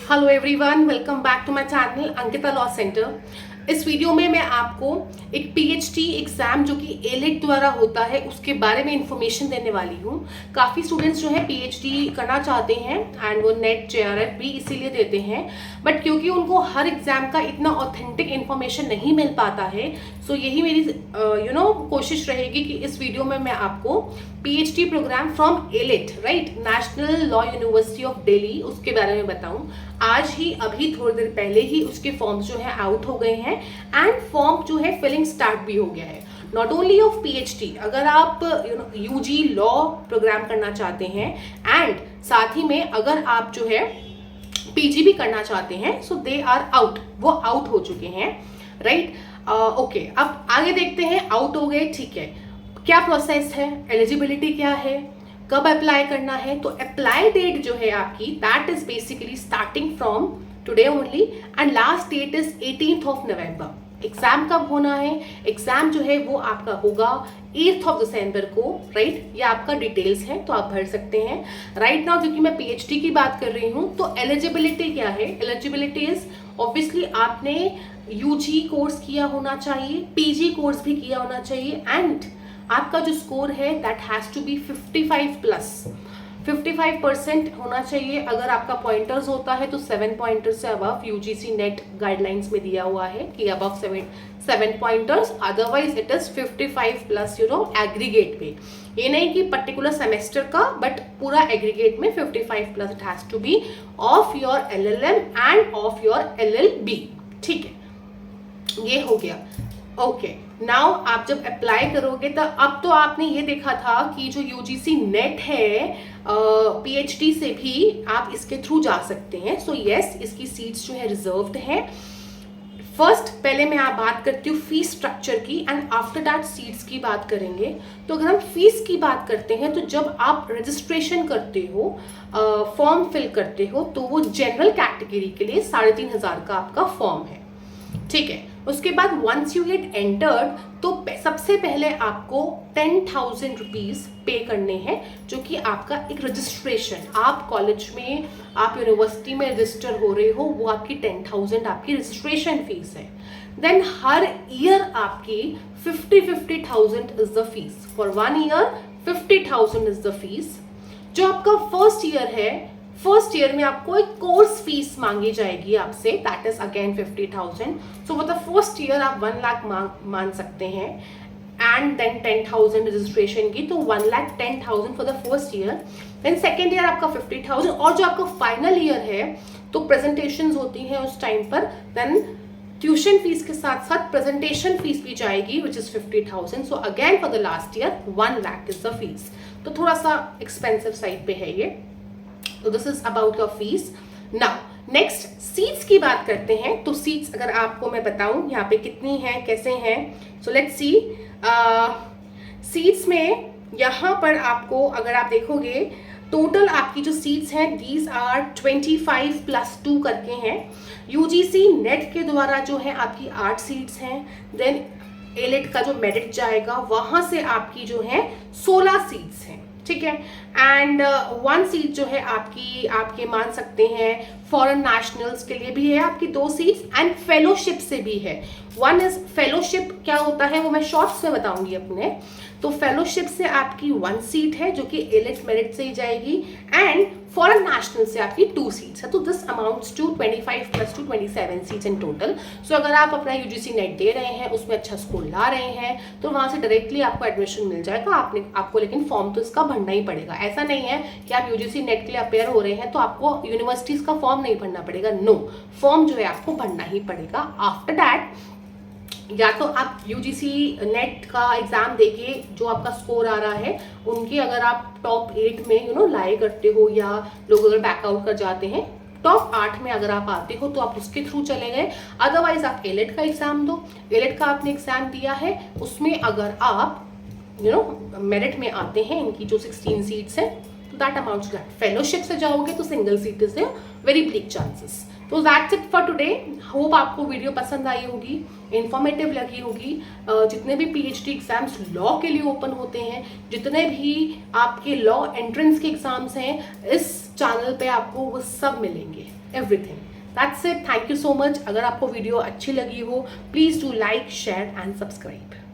Hello everyone, welcome back to my channel Ankita law centre. इस video में मैं आपको एक पीएचडी एग्जाम जो कि एलिट द्वारा होता है उसके बारे में इंफॉर्मेशन देने वाली हूँ। काफ़ी स्टूडेंट्स जो है पीएचडी करना चाहते हैं एंड वो नेट जेआरएफ भी इसीलिए देते हैं, बट क्योंकि उनको हर एग्जाम का इतना ऑथेंटिक इन्फॉर्मेशन नहीं मिल पाता है, सो यही मेरी कोशिश रहेगी कि इस वीडियो में मैं आपको PhD programme from elite national law university of Delhi उसके बारे में बताऊं। आज ही अभी थोड़ी देर पहले ही उसके फॉर्म्स जो है आउट हो गए हैं एंड फॉर्म जो है फिलिंग स्टार्ट भी हो गया है। नॉट ओनली ऑफ पीएचडी, अगर आप यूजी लॉ प्रोग्राम करना चाहते हैं एंड साथ ही में अगर आप जो है पीजी भी करना चाहते हैं, सो दे आर आउट, वो आउट हो चुके हैं, राइट। ओके, अब आगे देखते हैं। आउट हो गए, ठीक है, क्या प्रोसेस है, एलिजिबिलिटी क्या है, कब अप्लाई करना है। तो अप्लाई डेट जो है आपकी that is basically starting from today only and last date is 18th of November. Exam कब होना है? एग्जाम जो है वो आपका होगा 8th ऑफ दिसंबर को, राइट। ये आपका डिटेल्स है तो आप भर सकते हैं। राइट नाउ क्योंकि मैं पीएचडी की बात कर रही हूँ तो एलिजिबिलिटी क्या है? एलिजिबिलिटी इज ऑब्वियसली आपने यूजी कोर्स किया होना चाहिए, पीजी कोर्स भी किया होना चाहिए एंड आपका जो स्कोर है दैट हैज टू बी 55% होना चाहिए। अगर आपका पॉइंटर्स होता है तो 7 पॉइंटर्स से अबव, यूजीसी नेट गाइडलाइंस में दिया हुआ है कि above 7 pointers, otherwise it is 55+ aggregate पे। ये नहीं कि पर्टिकुलर सेमेस्टर का, बट पूरा एग्रीगेट में 55+ it has to be of your LLM and of your LLB. ठीक है, ये हो गया। ओके, नाउ आप जब अप्लाई करोगे तो अब तो आपने ये देखा था कि जो यूजीसी नेट है पीएचडी से भी आप इसके थ्रू जा सकते हैं। सो यस, इसकी सीट्स जो है रिजर्व्ड हैं। फर्स्ट पहले मैं आप बात करती हूँ फीस स्ट्रक्चर की एंड आफ्टर दैट सीट्स की बात करेंगे। तो अगर हम फीस की बात करते हैं तो जब आप रजिस्ट्रेशन करते हो, फॉर्म फिल करते हो, तो वो जनरल कैटेगरी के लिए 3,500 का आपका फॉर्म है, ठीक है। उसके बाद वंस यू गेट एंटर्ड तो सबसे पहले आपको 10,000 रुपीज पे करने हैं, जो कि आपका एक रजिस्ट्रेशन, आप कॉलेज में, आप यूनिवर्सिटी में रजिस्टर हो रहे हो, वो आपकी 10,000 आपकी रजिस्ट्रेशन फीस है। देन हर ईयर आपकी 50,000 is the fees. For 1 year 50,000 is the fees. जो आपका फर्स्ट ईयर है, फर्स्ट ईयर में आपको एक कोर्स फीस मांगी जाएगी आपसे, that is again 50,000। So for the first year आप 1 लाख मान सकते हैं एंड देन 10,000 रजिस्ट्रेशन की, तो 1,10,000 for the first year. Then second year आपका 50,000 और जो आपका फाइनल ईयर है तो प्रेजेंटेशंस होती हैं उस टाइम पर, देन ट्यूशन फीस के साथ साथ प्रेजेंटेशन फीस भी जाएगी which is 50,000। So again for the last year 1 lakh is the fees. तो थोड़ा सा एक्सपेंसिव साइड पे है ये। तो this is about your fees. Now next seats की बात करते हैं। तो सीट्स अगर आपको मैं बताऊं यहाँ पे कितनी हैं, कैसे हैं, सो लेट्स सी। सीट्स में यहाँ पर आपको अगर आप देखोगे टोटल आपकी जो सीट्स हैं दीज आर 25+2 करके हैं। यूजीसी नेट के द्वारा जो है आपकी 8 सीट्स हैं। देन एलिट का जो मेरिट जाएगा वहां से आपकी जो है 16 सीट्स हैं, ठीक है। एंड 1 सीट जो है आपके मान सकते हैं फॉरेन नेशनल्स के लिए भी है आपकी 2 सीट्स एंड फेलोशिप से भी है। 1 इज फेलोशिप, क्या होता है वो मैं शॉर्ट्स में बताऊंगी अपने। तो फेलोशिप से आपकी 1 सीट है जो कि एलिट मेरिट से ही जाएगी एंड फॉरेन नेशनल से आपकी 2 सीट्स है। तो this amounts to 25+2 27 seats in total. So अगर आप अपना यूजीसी नेट दे रहे हैं, उसमें अच्छा स्कोर ला रहे हैं, तो वहां से डायरेक्टली आपको एडमिशन मिल जाएगा। आपको लेकिन फॉर्म तो इसका भरना ही पड़ेगा। ऐसा नहीं है कि आप यूजीसी नेट के लिए अपेयर हो रहे हैं तो आपको यूनिवर्सिटीज का फॉर्म नहीं भरना पड़ेगा। नो, फॉर्म जो है आपको भरना ही पड़ेगा। आफ्टर दैट या तो आप यूजीसी नेट का एग्जाम देके जो आपका स्कोर आ रहा है उनके अगर आप टॉप 8 में लाए करते हो, या लोग अगर बैकआउट कर जाते हैं टॉप 8 में अगर आप आते हो तो आप उसके थ्रू चले गए। अदरवाइज आप एलिट का एग्जाम दो। एलिट का आपने एग्जाम दिया है, उसमें अगर आप मेरिट में आते हैं, इनकी जो 16 सीट्स हैं, तो दैट अमाउंट्स दैट। फेलोशिप से जाओगे तो single seat is very bleak chances. तो that's it for today. Hope आपको वीडियो पसंद आई होगी, इंफॉर्मेटिव लगी होगी। जितने भी पीएचडी एग्जाम्स लॉ के लिए ओपन होते हैं, जितने भी आपके लॉ एंट्रेंस के एग्जाम्स हैं, इस चैनल पे आपको वो सब मिलेंगे। Everything. That's it, thank you so much. अगर आपको वीडियो अच्छी लगी हो please do like share and subscribe.